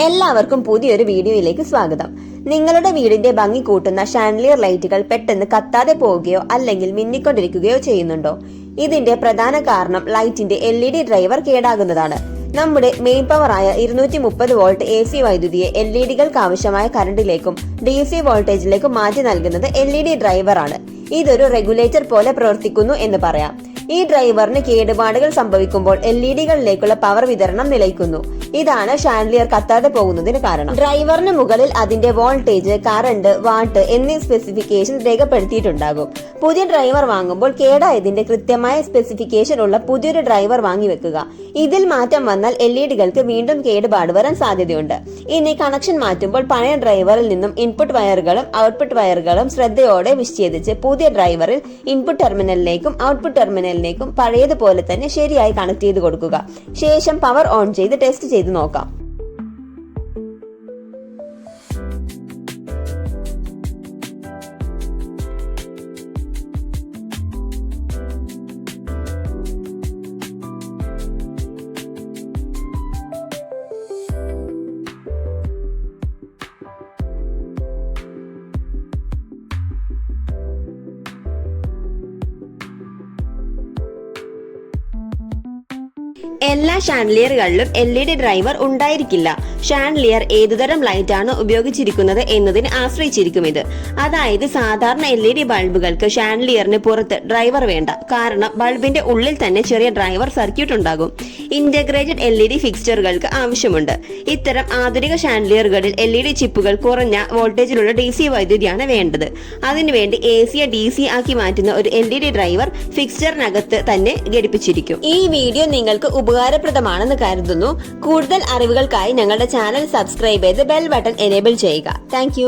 എല്ലാവർക്കും പുതിയൊരു വീഡിയോയിലേക്ക് സ്വാഗതം. നിങ്ങളുടെ വീടിന്റെ ഭംഗി കൂട്ടുന്ന ഷാൻഡ്ലിയർ ലൈറ്റുകൾ പെട്ടെന്ന് കത്താതെ പോവുകയോ അല്ലെങ്കിൽ മിന്നിക്കൊണ്ടിരിക്കുകയോ ചെയ്യുന്നുണ്ടോ? ഇതിന്റെ പ്രധാന കാരണം ലൈറ്റിന്റെ LED ഡ്രൈവർ കേടാകുന്നതാണ്. നമ്മുടെ മെയിൻ പവറായ 230 വോൾട്ട് AC വൈദ്യുതിയെ LEDകൾക്ക് ആവശ്യമായ കറണ്ടിലേക്കും DC വോൾട്ടേജിലേക്കും മാറ്റി നൽകുന്നത് LED ഡ്രൈവർ ആണ്. ഇതൊരു റെഗുലേറ്റർ പോലെ പ്രവർത്തിക്കുന്നു എന്ന് പറയാം. ഈ ഡ്രൈവറിന് കേടുപാടുകൾ സംഭവിക്കുമ്പോൾ LEDകളിലേക്കുള്ള പവർ വിതരണം നിലയ്ക്കുന്നു. ഇതാണ് ഷാൻഡ്ലിയർ കത്താതെ പോകുന്നതിന് കാരണം. ഡ്രൈവറിന് മുകളിൽ അതിന്റെ വോൾട്ടേജ്, കറണ്ട്, വാട്ട് എന്നീ സ്പെസിഫിക്കേഷൻ രേഖപ്പെടുത്തിയിട്ടുണ്ടാകും. പുതിയ ഡ്രൈവർ വാങ്ങുമ്പോൾ കേടായതിന്റെ കൃത്യമായ സ്പെസിഫിക്കേഷൻ ഉള്ള പുതിയൊരു ഡ്രൈവർ വാങ്ങി വെക്കുക. ഇതിൽ മാറ്റം വന്നാൽ LEDകൾക്ക് വീണ്ടും കേടുപാട് വരാൻ സാധ്യതയുണ്ട്. ഇനി കണക്ഷൻ മാറ്റുമ്പോൾ പഴയ ഡ്രൈവറിൽ നിന്നും ഇൻപുട്ട് വയറുകളും ഔട്ട്പുട്ട് വയറുകളും ശ്രദ്ധയോടെ വിച്ഛേദിച്ച് പുതിയ ഡ്രൈവറിൽ ഇൻപുട്ട് ടെർമിനലിലേക്കും ഔട്ട്പുട്ട് ടെർമിനലിലേക്കും പഴയതുപോലെ തന്നെ ശരിയായി കണക്ട് ചെയ്ത് കൊടുക്കുക. ശേഷം പവർ ഓൺ ചെയ്ത് ടെസ്റ്റ് ചെയ്ത് നോക്കാം. എല്ലാ ഷാൻഡ്ലിയറുകളിലും LED ഡ്രൈവർ ഉണ്ടായിരിക്കില്ല. ഷാൻഡ്ലിയർ ഏതുതരം ലൈറ്റ് ആണ് ഉപയോഗിച്ചിരിക്കുന്നത് എന്നതിനെ ആശ്രയിച്ചിരിക്കും ഇത്. അതായത് സാധാരണ LED ബൾബുകൾക്ക് ഷാൻഡ്ലിയറിന് പുറത്ത് ഡ്രൈവർ വേണ്ട. കാരണം ബൾബിന്റെ ഉള്ളിൽ തന്നെ ചെറിയ ഡ്രൈവർ സർക്യൂട്ട് ഉണ്ടാകും. ഇന്റഗ്രേറ്റഡ് LED ഫിക്സ്ചറുകൾക്ക് ആവശ്യമുണ്ട്. ഇത്തരം ആധുനിക ഷാൻഡ്ലിയറുകളിൽ LED ചിപ്പുകൾ കുറഞ്ഞ വോൾട്ടേജിലുള്ള DC വൈദ്യുതിയാണ് വേണ്ടത്. അതിനുവേണ്ടി AC DC ആക്കി മാറ്റുന്ന ഒരു LED ഡ്രൈവർ ഫിക്സ്ചറിനകത്ത് തന്നെ ഘടിപ്പിച്ചിരിക്കും. ഈ വീഡിയോ നിങ്ങൾക്ക് ഉപകാരപ്രദമാണെന്ന് കരുതുന്നു. കൂടുതൽ അറിവുകൾക്കായി ഞങ്ങളുടെ ചാനൽ സബ്സ്ക്രൈബ് ചെയ്ത് ബെൽ ബട്ടൺ എനേബിൾ ചെയ്യുക. താങ്ക്